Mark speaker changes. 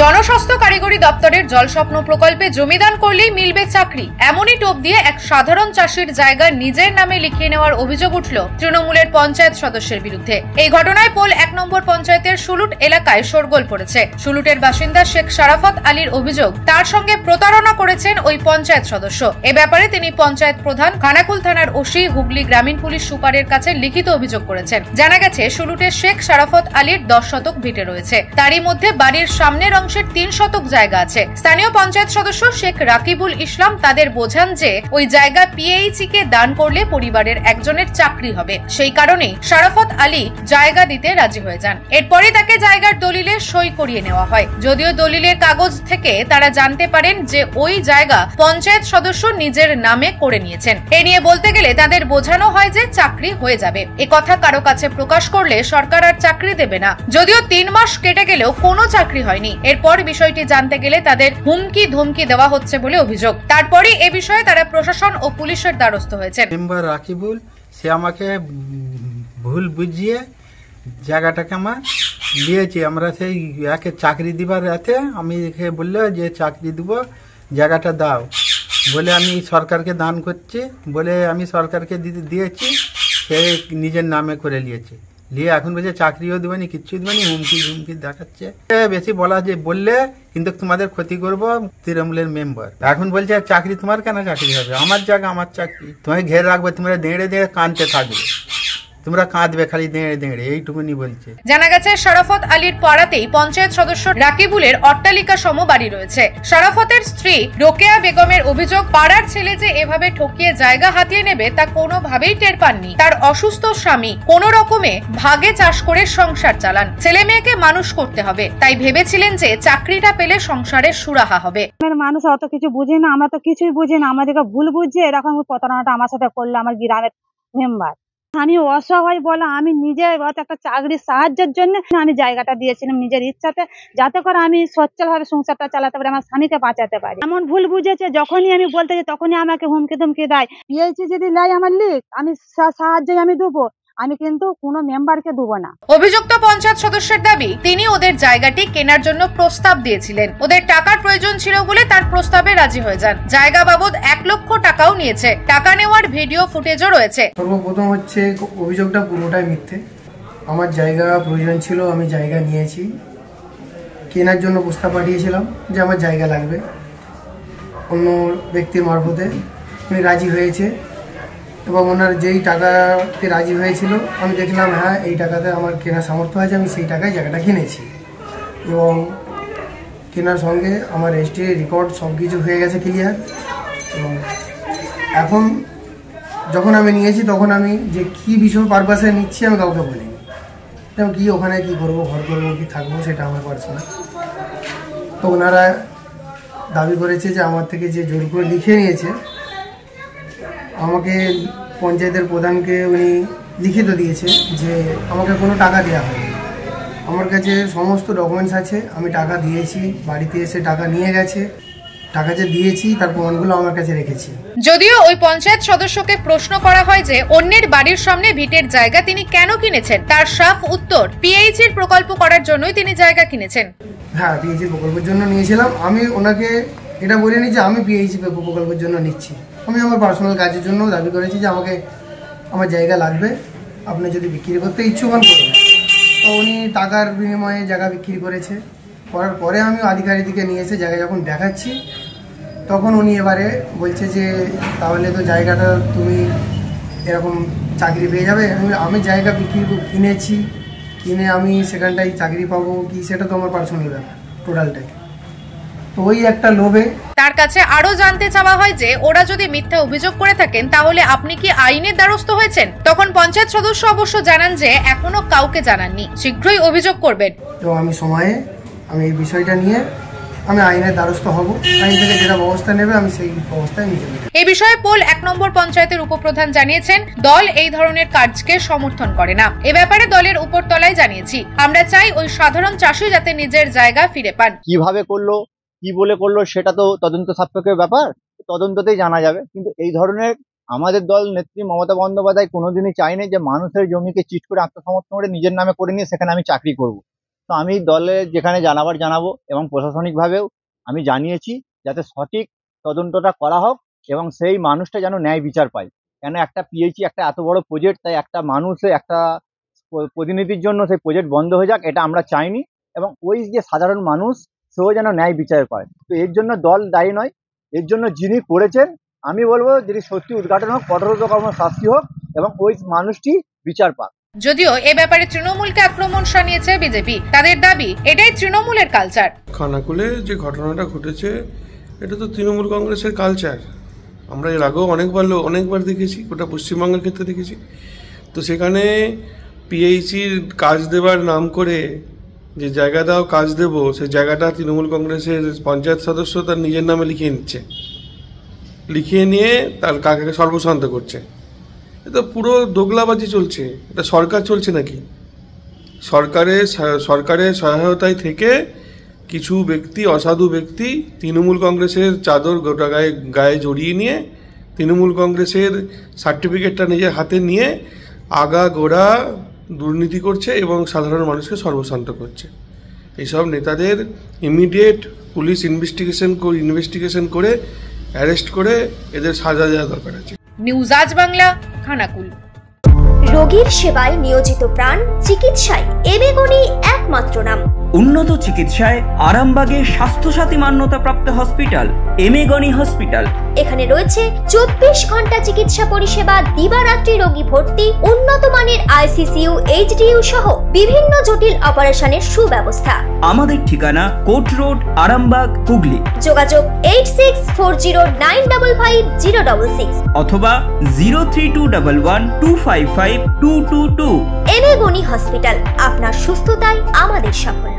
Speaker 1: জনস্বাস্থ্য কারিগরি দপ্তরের জলস্বপ্ন প্রকল্পে জমিদান করলেই মিলবে চাকরি, এমনই টোপ দিয়ে এক সাধারণ চাষির জায়গা নিজের নামে লিখিয়ে নেওয়ার অভিযোগ উঠল তৃণমূলের পঞ্চায়েত সদস্যের বিরুদ্ধে। এই ঘটনায় পোল 1 নম্বর পঞ্চায়েতের সুলুট এলাকায় শোরগোল পড়েছে। সুলুটের বাসিন্দা শেখ শারাফত আলীর অভিযোগ, তার সঙ্গে প্রতারণা করেছেন ওই পঞ্চায়েত সদস্য। এ ব্যাপারে তিনি পঞ্চায়েত প্রধান, খানাকুল থানার ওসি, হুগলি গ্রামীণ পুলিশ সুপারের কাছে লিখিত অভিযোগ করেছেন। জানা গেছে, সুলুটের শেখ শারাফত আলীর 10 শতক ভিটে রয়েছে, তারই মধ্যে বাড়ির সামনের অংশের 3 শতক জায়গা আছে। স্থানীয় পঞ্চায়েত সদস্য শেখ রাকিবুল ইসলাম তাদের বোঝান যে ওই জায়গা পিএইচি কে দান করলে পরিবারের একজনের চাকরি হবে, সেই কারণেই শারাফত আলী জায়গা দিতে রাজি হয়ে যান। এরপরে তাকে জায়গার দলিলে সই করিয়ে নেওয়া হয়। যদিও দলিলের কাগজ থেকে তারা জানতে পারেন যে ওই জায়গা পঞ্চায়েত সদস্য নিজের নামে করে নিয়েছেন। এ নিয়ে বলতে গেলে তাদের বোঝানো হয় যে চাকরি হয়ে যাবে। এ কথা কারো কাছে প্রকাশ করলে সরকার আর চাকরি দেবে না। যদিও 3 মাস কেটে গেলেও কোনো চাকরি হয়নি। এরপর বিষয়টি জানতে গেলে তাদের হুমকি ধমকি দেওয়া হচ্ছে বলে অভিযোগ। তারপরই এ বিষয়ে তারা প্রশাসন ও পুলিশের দ্বারস্থ হয়েছেন।
Speaker 2: মেম্বার রাকিবুল সে আমাকে ভুল বুঝিয়ে জায়গাটাকে আমার দিয়েছে। আমরা সেই একে চাকরি দিবার রাতে আমি বললো যে চাকরি দিব, জায়গাটা দাও বলে আমি সরকারকে দান করছি বলে আমি সরকারকে দিয়েছি। সে নিজের নামে করে নিয়েছে, নিয়ে এখন বলছে চাকরিও দেবেনি, কিচ্ছু দেবেনি, হুমকি দেখাচ্ছে। বেশি বলা যে বললে কিন্তু তোমাদের ক্ষতি করবো, তৃণমূলের মেম্বার। এখন বলছে চাকরি তোমার কেন চাকরি হবে, আমার জায়গা আমার চাকরি, তোমায় ঘেরে রাখবো, তোমরা দেড়ে কাঁদতে থাকবে, তোমরা কাঁদবে খালি দেড়ে এইটুকুনি বলছে।
Speaker 1: জানা গেছে, শারাফত আলীর পাড়াতেই পঞ্চায়েত সদস্য রাকিবুলের অট্টালিকা সম বাড়ি রয়েছে। শারাফতের স্ত্রী রোকেয়া বেগমের অভিযোগ, পাড়ার ছেলে যে এভাবে ঠকিয়ে জায়গা হাতিয়ে নেবে তা কোনোভাবেই টের পাননি। তার অসুস্থ স্বামী কোন রকমে ভাগে চাষ করে সংসার চালান, ছেলে মেয়েকে মানুষ করতে হবে, তাই ভেবেছিলেন যে চাকরিটা পেলে সংসারের সুরাহা হবে।
Speaker 3: মানুষ অত কিছু বুঝে না, আমরা তো কিছুই বুঝি না, আমাদেরকে ভুল বুঝছে এরকম প্রতারণাটা আমার সাথে করলো আমার গ্রামের মেম্বার। আমি অসহায় বলে আমি নিজে একটা চাকরির সাহায্যের জন্য আমি জায়গাটা দিয়েছিলাম নিজের ইচ্ছাতে, যাতে করে আমি সচ্ছলভাবে সংসারটা চালাতে পারি, আমার স্বামীকে বাঁচাতে পারি। এমন ভুল বুঝেছে, যখনই আমি বলতে যাই তখনই আমাকে হুমকি ধমকি দেয়। পিএইচি যদি লাই আমার লিখ, আমি সাহায্য আমি দেবো, আমি কিন্তু কোনো মেম্বারকে দেবো না।
Speaker 1: অভিযুক্ত পঞ্চায়েত সদস্যের দাবি, তিনি ওদের জায়গাটি কেনার জন্য প্রস্তাব দিয়েছিলেন। ওদের টাকার প্রয়োজন ছিল বলে তার প্রস্তাবে রাজি হয়ে যান। জায়গা বাবদ 1 লক্ষ টাকাও নিয়েছে। টাকা নেওয়ার ভিডিও ফুটেজও রয়েছে।
Speaker 4: সর্বপ্রথম হচ্ছে অভিযোগটা পুরোটাই মিথ্যে। আমার জায়গা প্রয়োজন ছিল, আমি জায়গা নিয়েছি, কেনার জন্য প্রস্তাব পাঠিয়েছিলাম যে আমার জায়গা লাগবে, অন্য ব্যক্তির মারফতে উনি রাজি হয়েছে এবং ওনার যেই টাকাতে রাজি হয়েছিল আমি দেখলাম হ্যাঁ এই টাকাতে আমার কেনার সামর্থ্য আছে, আমি সেই টাকায় জায়গাটা কিনেছি এবং কেনার সঙ্গে আমার রেজিস্ট্রি রেকর্ড সব কিছু হয়ে গেছে ক্লিয়ার। এবং এখন যখন আমি নিয়েছি তখন আমি যে কী বিষয় পারপাসে নিচ্ছি আমি কাউকে বলিনি, এবং কী ওখানে কী করবো, ঘর করবো কি থাকবো সেটা আমার পার্সোনাল। তো ওনারা দাবি করেছে যে আমার থেকে যে জোর করে লিখে নিয়েছে, আমাকে পঞ্চায়েতের প্রধানকে উনি লিখিত দিয়েছে যে আমাকে কোনো টাকা দেওয়া হয়নি। আমার কাছে সমস্ত ডকুমেন্টস আছে, আমি টাকা দিয়েছি, বাড়িতে এসে টাকা নিয়ে গেছে, টাকা যে দিয়েছি তার প্রমাণগুলো আমার কাছে রেখেছি।
Speaker 1: যদিও ওই পঞ্চায়েত সদস্যকে প্রশ্ন করা হয় যে অন্যের বাড়ির সামনে ভিটের জায়গা তিনি কেন কিনেছেন, তার সাফ উত্তর, পিএইচির প্রকল্প করার জন্যই তিনি জায়গা কিনেছেন।
Speaker 4: হ্যাঁ, পিএইচির প্রকল্পের জন্য নিয়েছিলাম। আমি ওনাকে এটা বলিনি যে আমি পিএইচি প্রকল্পের জন্য নিচ্ছি, আমি আমার পার্সোনাল কাজের জন্য দাবি করেছি যে আমাকে আমার জায়গা লাগবে, আপনি যদি বিক্রি করতে ইচ্ছুক হন করবেন। তো উনি টাকার বিনিময়ে জায়গা বিক্রি করেছে। করার পরে আমি আধিকারিককে নিয়ে এসে জায়গা যখন দেখাচ্ছি তখন উনি এবারে বলছে যে তাহলে তো জায়গাটা তুমি এরকম চাকরি পেয়ে যাবে। আমি জায়গা কিনেছি, কিনে আমি সেখানটাই চাকরি পাবো কি সেটা তো আমার পার্সোনাল ব্যাপার টোটালটাই। তো ওই একটা লোভে
Speaker 1: তার কাছে আরো জানতে চাওয়া হয় যে ওরা যদি মিথ্যা অভিযোগ করে থাকেন তাহলে আপনি কি আইনের দ্বারস্থ হয়েছেন। তখন পঞ্চায়েত সদস্য অবশ্য জানান যে এখনো কাউকে জানাননি, শীঘ্রই অভিযোগ করবেন।
Speaker 4: তো আমি এই বিষয়টা নিয়ে আমি আইনের দ্বারস্থ হব, আইন থেকে যেটা ব্যবস্থা নেবে আমি সেই ব্যবস্থায় নিয়ে নেব।
Speaker 1: এই বিষয়ে পোল 1 নম্বর পঞ্চায়েতের উপপ্রধান জানিয়েছেন, দল এই ধরনের কাজকে সমর্থন করে না। এ ব্যাপারে দলের উপরতলায় জানিয়েছি, আমরা চাই ওই সাধারণ চাষি যাতে নিজের জায়গা ফিরে পান।
Speaker 5: কিভাবে করলো, কি বলে করলো সেটা তো তদন্ত সাপেক্ষ ব্যাপার, তদন্ততেই জানা যাবে। কিন্তু এই ধরনের আমাদের দল নেত্রী মমতা বন্দ্যোপাধ্যায় কোনোদিনই চায়নি যে মানুষের জমিকে চিট করে আত্মসমর্পণ করে নিজের নামে করে নিয়ে সেখানে আমি চাকরি করব। তো আমি দলে যেখানে জানাবো এবং প্রশাসনিকভাবেও আমি জানিয়েছি যাতে সঠিক তদন্তটা করা হোক এবং সেই মানুষটা যেন ন্যায় বিচার পায়। কেন একটা পিএইচি একটা এত বড় প্রজেক্ট, তাই একটা মানুষে একটা প্রতিনিধির জন্য সেই প্রজেক্ট বন্ধ হয়ে যাক এটা আমরা চাইনি, এবং ওই যে সাধারণ মানুষ সেও যেন ন্যায় বিচার পায়। তো এর জন্য দল দায়ী নয়, এর জন্য যিনি করেছেন আমি বলবো যদি সত্যি উদ্ঘাটন হোক, কঠোরতম শাস্তি হোক এবং ওই মানুষটি বিচার পাক।
Speaker 1: যদিও এ ব্যাপারে তৃণমূলকে আক্রমণ শানিয়েছে বিজেপি। তাদের দাবি এটাই তৃণমূলের কালচার।
Speaker 6: খানাকুলে যে ঘটনাটা ঘটেছে এটা তো তৃণমূল কংগ্রেসের কালচার। আমরা এর আগেও অনেকবার দেখেছি, গোটা পশ্চিমবঙ্গের ক্ষেত্রে দেখেছি। তো সেখানে পিএইচির কাজ দেবার নাম করে যে জায়গা দাও কাজ দেবো, সেই জায়গাটা তৃণমূল কংগ্রেসের পঞ্চায়েত সদস্য তার নিজের নামে লিখিয়ে নিয়ে তার কাকাকে সর্বশান্ত করছে। এটা পুরো দোগলাবাজি চলছে। এটা সরকার চলছে নাকি? সরকারের সহায়তায় থেকে কিছু ব্যক্তি, অসাধু ব্যক্তি তৃণমূল কংগ্রেসের চাদর গোটা গায়ে জড়িয়ে নিয়ে তৃণমূল কংগ্রেসের সার্টিফিকেটটা নিজের হাতে নিয়ে আগাগোড়া দুর্নীতি করছে এবং সাধারণ মানুষকে সর্বশান্ত করছে। এইসব নেতাদের ইমিডিয়েট পুলিশ ইনভেস্টিগেশন করে অ্যারেস্ট করে এদের সাজা দেওয়া দরকার আছে।
Speaker 1: নিউজ আজ বাংলা, খানাকুল।
Speaker 7: রোগীর সেবায় নিয়োজিত প্রাণ, চিকিৎসায় এবেগুনি একমাত্র নাম।
Speaker 8: উন্নত চিকিৎসায় আরামবাগে স্বাস্থ্যসাথী মান্যতাপ্রাপ্ত হসপিটাল এমেগনি হসপিটাল।
Speaker 7: এখানে রয়েছে 24 ঘন্টা চিকিৎসা পরিষেবা, দিবারাত্রি রোগী ভর্তি, উন্নত মানের আইসিসিইউ, এইচডিইউ সহ বিভিন্ন জটিল অপারেশনের সুব্যবস্থা।
Speaker 8: আমাদের ঠিকানা কোট রোড, আরামবাগ, হুগলি।
Speaker 7: যোগাযোগ 8640955066
Speaker 8: অথবা 03211255222।
Speaker 7: এমেগনি হসপিটাল, আপনার সুস্থতায় আমাদের সাফল্য।